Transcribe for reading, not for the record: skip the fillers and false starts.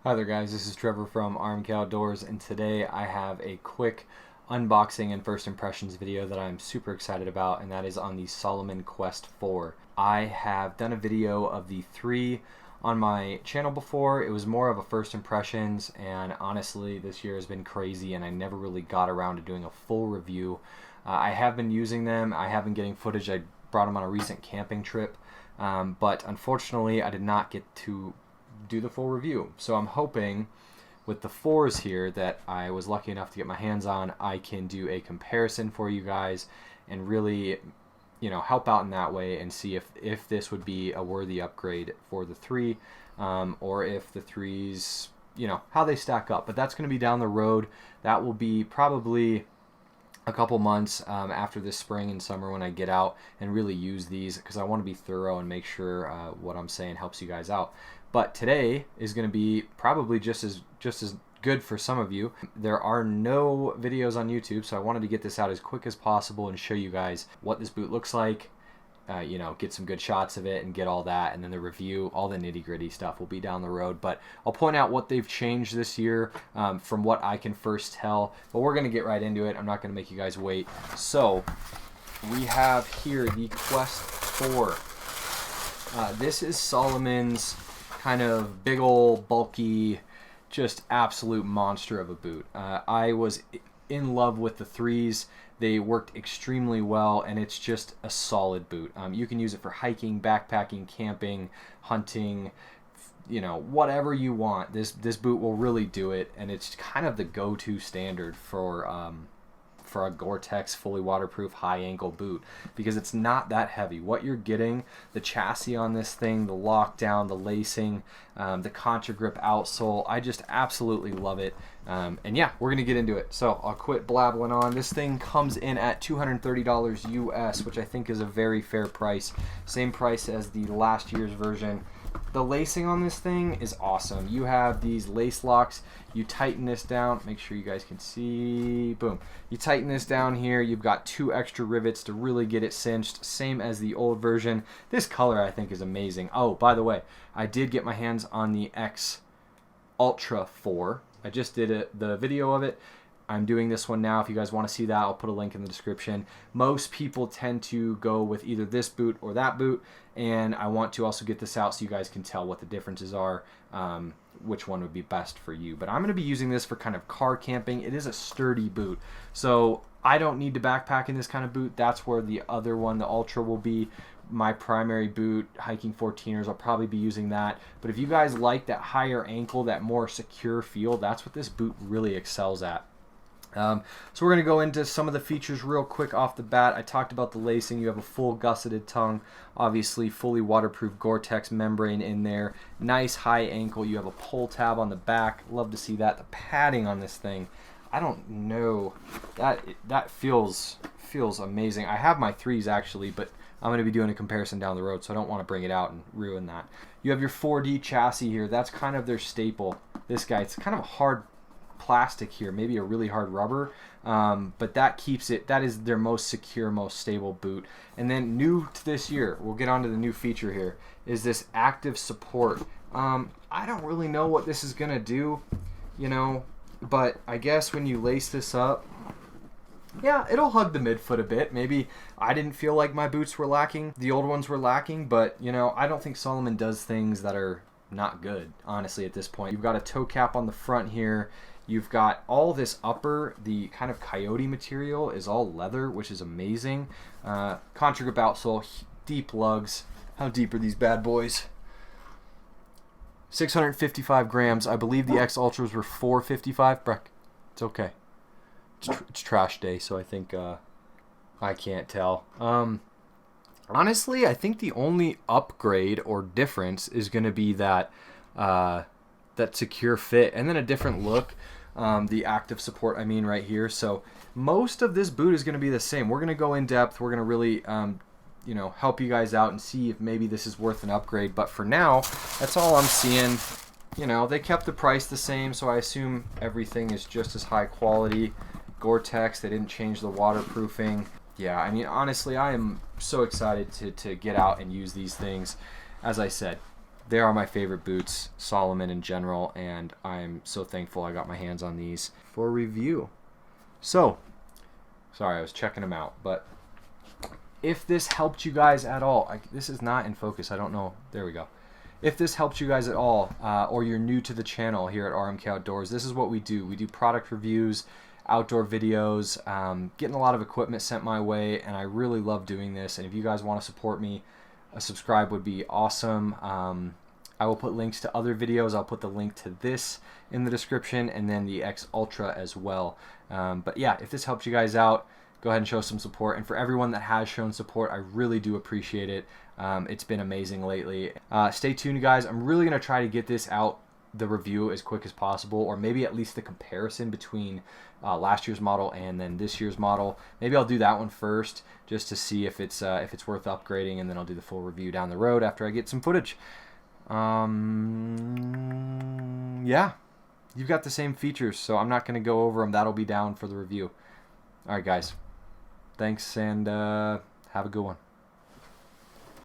Hi there guys, this is Trevor from RMK Outdoors, and today I have a quick unboxing and first impressions video that I'm super excited about, and that is on the Salomon Quest 4. I have done a video of the 3 on my channel before. It was more of a first impressions, and honestly this year has been crazy and I never really got around to doing a full review. I have been using them, I have been getting footage. I brought them on a recent camping trip, but unfortunately I did not get to do the full review. So I'm hoping with the 4s here that I was lucky enough to get my hands on, I can do a comparison for you guys and really, you know, help out in that way and see if this would be a worthy upgrade for the 3, or if the 3s, you know, how they stack up. But that's going to be down the road. That will be probably a couple months after this spring and summer when I get out and really use these, because I want to be thorough and make sure what I'm saying helps you guys out. But today is going to be probably just as good for some of you. There are no videos on YouTube, so I wanted to get this out as quick as possible and show you guys what this boot looks like. You know, get some good shots of it and get all that, and then the review, all the nitty-gritty stuff will be down the road. But I'll point out what they've changed this year from what I can first tell. But we're going to get right into it. I'm not going to make you guys wait. So we have here the Quest 4. This is Salomon's kind of big old bulky, just absolute monster of a boot. I was in love with the 3s. They worked extremely well, and it's just a solid boot. You can use it for hiking, backpacking, camping, hunting, you know, whatever you want. This boot will really do it, and it's kind of the go-to standard for a Gore-Tex fully waterproof high ankle boot, because it's not that heavy. What you're getting, the chassis on this thing, the lockdown, the lacing, the contra grip outsole, I just absolutely love it. And yeah, we're gonna get into it. So I'll quit blabbling on. This thing comes in at $230 US, which I think is a very fair price. Same price as the last year's version. The lacing on this thing is awesome. You have these lace locks. You tighten this down. Make sure you guys can see. Boom. You tighten this down here. You've got 2 extra rivets to really get it cinched. Same as the old version. This color I think is amazing. Oh, by the way, I did get my hands on the X Ultra 4. I just did the video of it. I'm doing this one now. If you guys want to see that, I'll put a link in the description. Most people tend to go with either this boot or that boot, and I want to also get this out so you guys can tell what the differences are, which one would be best for you. But I'm going to be using this for kind of car camping. It is a sturdy boot, so I don't need to backpack in this kind of boot. That's where the other one, the Ultra, will be my primary boot. Hiking 14ers, I'll probably be using that. But if you guys like that higher ankle, that more secure feel, that's what this boot really excels at. So we're going to go into some of the features real quick off the bat. I talked about the lacing. You have a full gusseted tongue, obviously fully waterproof Gore-Tex membrane in there. Nice high ankle. You have a pull tab on the back. Love to see that. The padding on this thing, I don't know, that feels amazing. I have my 3s actually, but I'm going to be doing a comparison down the road, so I don't want to bring it out and ruin that. You have your 4D chassis here. That's kind of their staple. This guy, it's kind of a hard plastic here, maybe a really hard rubber, but that keeps it, that is their most secure, most stable boot. And then new to this year, we'll get on to the new feature here, is this active support. I don't really know what this is gonna do, you know, but I guess when you lace this up, yeah, it'll hug the midfoot a bit. Maybe I didn't feel like my boots were lacking, the old ones were lacking, but you know, I don't think Salomon does things that are not good, honestly, at this point. You've got a toe cap on the front here. You've got all this upper, the kind of coyote material is all leather, which is amazing. Contra grip outsole, deep lugs. How deep are these bad boys? 655 grams. I believe the X Ultras were 455. Breck, it's okay. It's trash day, so I think I can't tell. Honestly, I think the only upgrade or difference is going to be that that secure fit, and then a different look. The active support, I mean, right here. So most of this boot is going to be the same. We're going to go in depth. We're going to really, you know, help you guys out and see if maybe this is worth an upgrade. But for now, that's all I'm seeing. You know, they kept the price the same, so I assume everything is just as high quality. Gore-Tex, they didn't change the waterproofing. Yeah, I mean, honestly, I am so excited to get out and use these things. As I said, they are my favorite boots, Salomon in general, and I'm so thankful I got my hands on these for review. So, sorry, I was checking them out, but if this helped you guys at all, this is not in focus, I don't know, there we go. If this helps you guys at all, or you're new to the channel here at RMK Outdoors, this is what we do. We do product reviews, outdoor videos, getting a lot of equipment sent my way, and I really love doing this. And if you guys want to support me, a subscribe would be awesome. I will put links to other videos. I'll put the link to this in the description, and then the X Ultra as well. But yeah, if this helps you guys out, go ahead and show some support. And for everyone that has shown support, I really do appreciate it. It's been amazing lately. Stay tuned, guys. I'm really going to try to get this out, the review, as quick as possible, or maybe at least the comparison between last year's model and then this year's model. Maybe I'll do that one first just to see if it's worth upgrading, and then I'll do the full review down the road after I get some footage. Yeah, you've got the same features, so I'm not going to go over them. That'll be down for the review. All right, guys. Thanks, and have a good one.